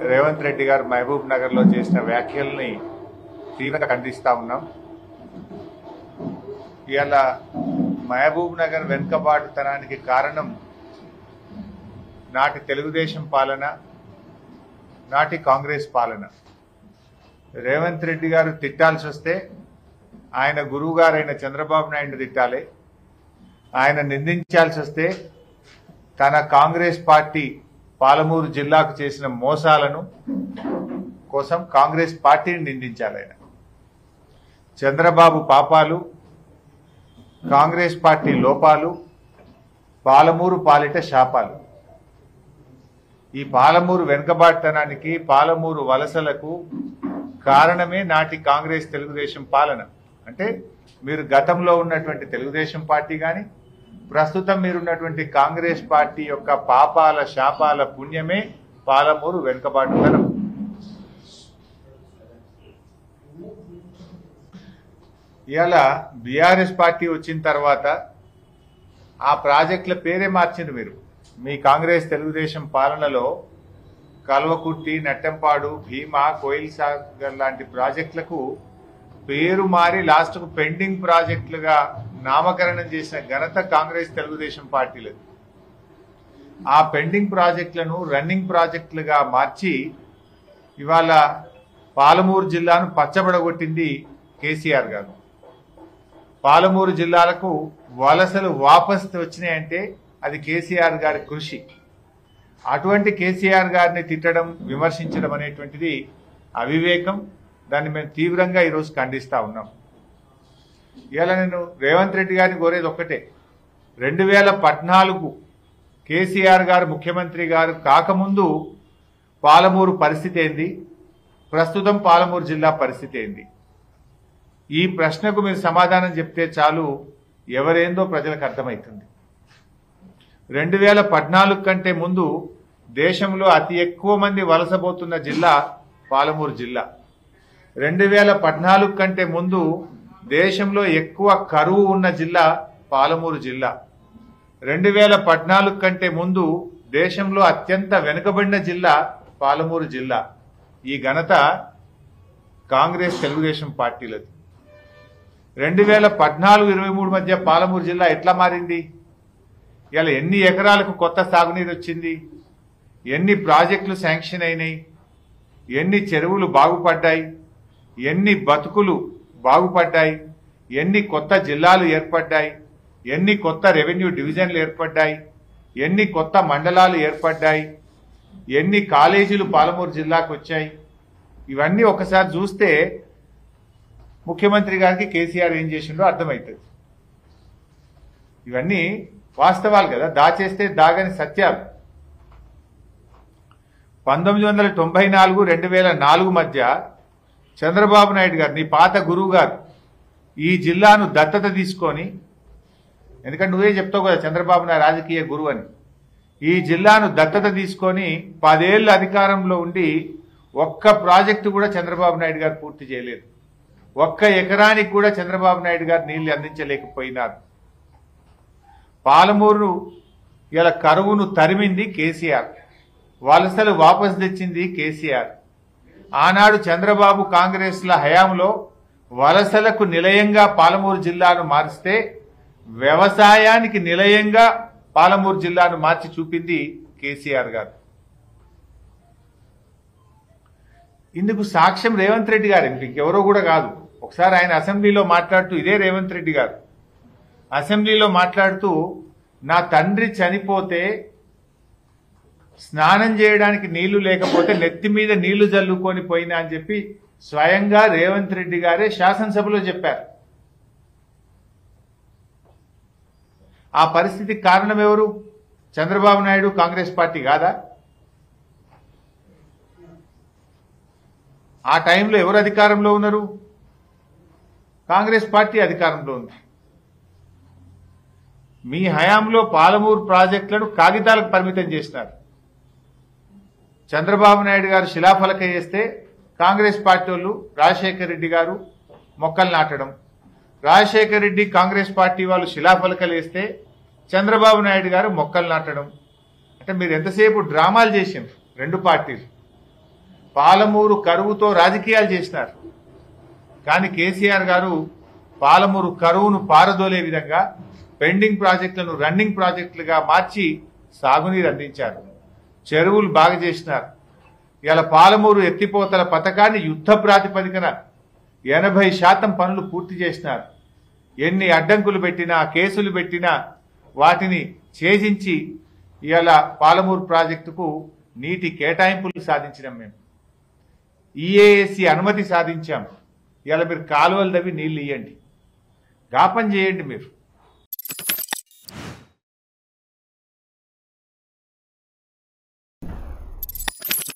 రేవంత్ రెడ్డి గారు మహబూబ్ నగర్ లో చేసిన వ్యాఖ్యల్ని తీవ్రంగా ఖండిస్తా ఉన్నాం. ఇవాళ మహబూబ్ నగర్ వెనుకబాటుతనానికి కారణం నాటి తెలుగుదేశం పాలన, నాటి కాంగ్రెస్ పాలన. రేవంత్ రెడ్డి గారు తిట్టాల్సి వస్తే ఆయన గురువు గారైన చంద్రబాబు నాయుడు తిట్టాలి. ఆయన నిందించాల్సి వస్తే తన కాంగ్రెస్ పార్టీ పాలమూరు జిల్లాకు చేసిన మోసాలను కోసం కాంగ్రెస్ పార్టీని నిందించాలి. ఆయన చంద్రబాబు పాపాలు, కాంగ్రెస్ పార్టీ లోపాలు, పాలమూరు పాలిట శాపాలు. ఈ పాలమూరు వెనుకబాటుతనానికి, పాలమూరు వలసలకు కారణమే నాటి కాంగ్రెస్ తెలుగుదేశం పాలన. అంటే మీరు గతంలో ఉన్నటువంటి తెలుగుదేశం పార్టీ కానీ, ప్రస్తుతం మీరున్నటువంటి కాంగ్రెస్ పార్టీ యొక్క పాపాల శాపాల పుణ్యమే పాలమూరు వెనుకబాటుతనం. ఇవాళ బీఆర్ఎస్ పార్టీ వచ్చిన తర్వాత ఆ ప్రాజెక్టుల పేరే మార్చింది. మీరు మీ కాంగ్రెస్ తెలుగుదేశం పాలనలో కల్వకుర్తి, నట్టెంపాడు, భీమా, కోయిల్ సాగర్ లాంటి ప్రాజెక్టులకు పేరు మారి లాస్ట్కు పెండింగ్ ప్రాజెక్టులుగా నామకరణం చేసిన ఘనత కాంగ్రెస్ తెలుగుదేశం పార్టీలది. ఆ పెండింగ్ ప్రాజెక్టులను రన్నింగ్ ప్రాజెక్టులుగా మార్చి ఇవాళ పాలమూరు జిల్లాను పచ్చబడగొట్టింది కేసీఆర్ గారు. పాలమూరు జిల్లాలకు వలసలు వాపస్ వచ్చినాయంటే అది కేసీఆర్ గారి కృషి. అటువంటి కేసీఆర్ గారిని తిట్టడం, విమర్శించడం అనేటువంటిది అవివేకం. దాన్ని మేము తీవ్రంగా ఈరోజు ఖండిస్తా ఉన్నాం. ఇవాళ నేను రేవంత్ రెడ్డి గారిని కోరేది ఒక్కటే, 2014 కేసీఆర్ గారు ముఖ్యమంత్రి గారు కాకముందు పాలమూరు పరిస్థితి ఏంది, ప్రస్తుతం పాలమూరు జిల్లా పరిస్థితి ఏంది? ఈ ప్రశ్నకు మీరు సమాధానం చెప్తే చాలు, ఎవరేందో ప్రజలకు అర్థమవుతుంది. 2014 కంటే ముందు దేశంలో అతి ఎక్కువ మంది వలసపోతున్న జిల్లా పాలమూరు జిల్లా. 2014 కంటే ముందు దేశంలో ఎక్కువ కరువు ఉన్న జిల్లా పాలమూరు జిల్లా. 2014 కంటే ముందు దేశంలో అత్యంత వెనుకబడిన జిల్లా పాలమూరు జిల్లా. ఈ ఘనత కాంగ్రెస్ తెలుగుదేశం పార్టీలది. 2014-23 మధ్య పాలమూరు జిల్లా ఎట్లా మారింది? ఇలా ఎన్ని ఎకరాలకు కొత్త సాగునీరు వచ్చింది, ఎన్ని ప్రాజెక్టులు శాంక్షన్ అయినాయి, ఎన్ని చెరువులు బాగుపడ్డాయి, ఎన్ని బతుకులు బాగుపడ్డాయి, ఎన్ని కొత్త జిల్లాలు ఏర్పడ్డాయి, ఎన్ని కొత్త రెవెన్యూ డివిజన్లు ఏర్పడ్డాయి, ఎన్ని కొత్త మండలాలు ఏర్పడ్డాయి, ఎన్ని కాలేజీలు పాలమూరు జిల్లాకు వచ్చాయి. ఇవన్నీ ఒకసారి చూస్తే ముఖ్యమంత్రి గారికి కేసీఆర్ ఏం చేసిండో అర్థమవుతుంది. ఇవన్నీ వాస్తవాలు కదా, దాచేస్తే దాగని సత్యాలు. 1994-2004 మధ్య చంద్రబాబు నాయుడు గారు, నీ పాత గురువు గారు, ఈ జిల్లాను దత్తత తీసుకొని, ఎందుకంటే నువ్వే చెప్తావు కదా చంద్రబాబు నాయుడు రాజకీయ గురువు అని, ఈ జిల్లాను దత్తత తీసుకొని 10 ఏళ్ళు అధికారంలో ఉండి ఒక్క ప్రాజెక్టు కూడా చంద్రబాబు నాయుడు గారు పూర్తి చేయలేదు. ఒక్క ఎకరానికి కూడా చంద్రబాబు నాయుడు గారు నీళ్లు అందించలేకపోయినారు. పాలమూరు ఇలా కరువును తరిమింది కేసీఆర్, వలసలు వాపసు తెచ్చింది కేసీఆర్. ఆనాడు చంద్రబాబు కాంగ్రెస్ల హయాంలో వలసలకు నిలయంగా పాలమూరు జిల్లాను మారిస్తే వ్యవసాయానికి నిలయంగా పాలమూరు జిల్లాను మార్చి చూపింది కేసీఆర్ గారు. ఇందుకు సాక్ష్యం రేవంత్ రెడ్డి గారు, ఇంకెవరో కూడా కాదు. ఒకసారి ఆయన అసెంబ్లీలో మాట్లాడుతూ, ఇదే రేవంత్ రెడ్డి గారు అసెంబ్లీలో మాట్లాడుతూ, నా తండ్రి చనిపోతే స్నానం చేయడానికి నీళ్లు లేకపోతే నెత్తి మీద నీళ్లు జల్లుకొని పోయినా అని చెప్పి స్వయంగా రేవంత్ రెడ్డి గారే శాసనసభలో చెప్పారు. ఆ పరిస్థితికి కారణం ఎవరు? చంద్రబాబు నాయుడు, కాంగ్రెస్ పార్టీ కాదా? ఆ టైంలో ఎవరు అధికారంలో ఉన్నారు? కాంగ్రెస్ పార్టీ అధికారంలో ఉంది. మీ హయాంలో పాలమూరు ప్రాజెక్టులను కాగితాలకు పరిమితం చేసినారు. చంద్రబాబు నాయుడు గారు శిలాఫలక వేస్తే కాంగ్రెస్ పార్టీ వాళ్ళు, రాజశేఖర రెడ్డి గారు మొక్కలు నాటడం, రాజశేఖర రెడ్డి కాంగ్రెస్ పార్టీ వాళ్ళు శిలాఫలకలు వేస్తే చంద్రబాబు నాయుడు గారు మొక్కలు నాటడం. అంటే మీరు ఎంతసేపు డ్రామాలు చేసిండ్రు రెండు పార్టీలు. పాలమూరు కరువుతో రాజకీయాలు చేసినారు. కానీ కేసీఆర్ గారు పాలమూరు కరువును పారదోలే విధంగా పెండింగ్ ప్రాజెక్టులను రన్నింగ్ ప్రాజెక్టులుగా మార్చి సాగునీరు అందించారు. చెరువులు బాగు చేసినారు. ఇలా పాలమూరు ఎత్తిపోతల పథకాన్ని యుద్ధ ప్రాతిపదికన 80% పనులు పూర్తి చేసినారు. ఎన్ని అడ్డంకులు పెట్టినా కేసులు పెట్టినా వాటిని ఛేదించి ఇలా పాలమూరు ప్రాజెక్టుకు నీటి కేటాయింపులు సాధించినాం. మేము ఈఏఎస్సి అనుమతి సాధించాం. ఇలా మీరు కాలువలు తవ్వి నీళ్లు ఇవ్వండి, గాపం చేయండి. మీరు